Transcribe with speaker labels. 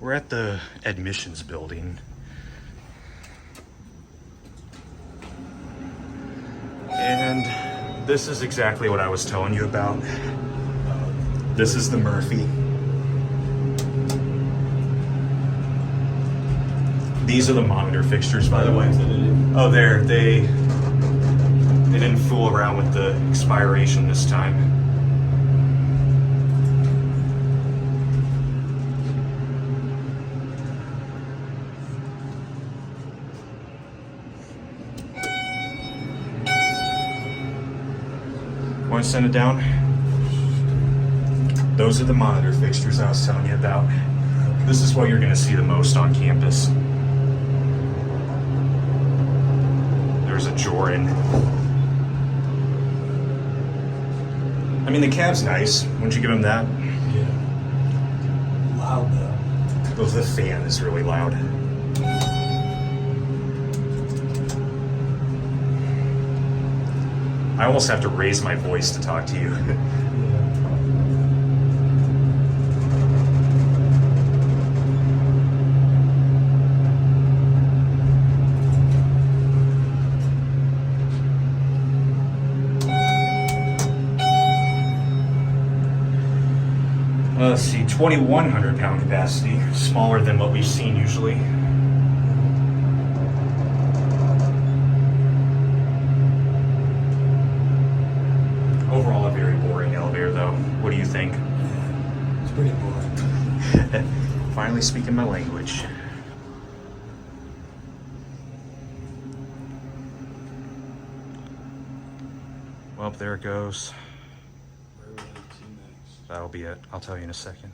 Speaker 1: We're at the admissions building. And this is exactly what I was telling you about. This is the Murphy. These are the monitor fixtures, by the way. Oh, they didn't fool around with the expiration this time. Want to send it down? Those are the monitor fixtures I was telling you about. This is what you're going to see the most on campus. There's a Joran. I mean, the cab's nice. Wouldn't you give him that?
Speaker 2: Yeah. Loud though.
Speaker 1: Oh, the fan is really loud. I almost have to raise my voice to talk to you. Let's see, 2,100 pound capacity, smaller than what we've seen usually. Overall, a very boring elevator though. What do you think?
Speaker 2: It's pretty boring.
Speaker 1: Finally speaking my language. Well, there it goes.
Speaker 2: Where would I see next?
Speaker 1: That'll be it. I'll tell you in a second.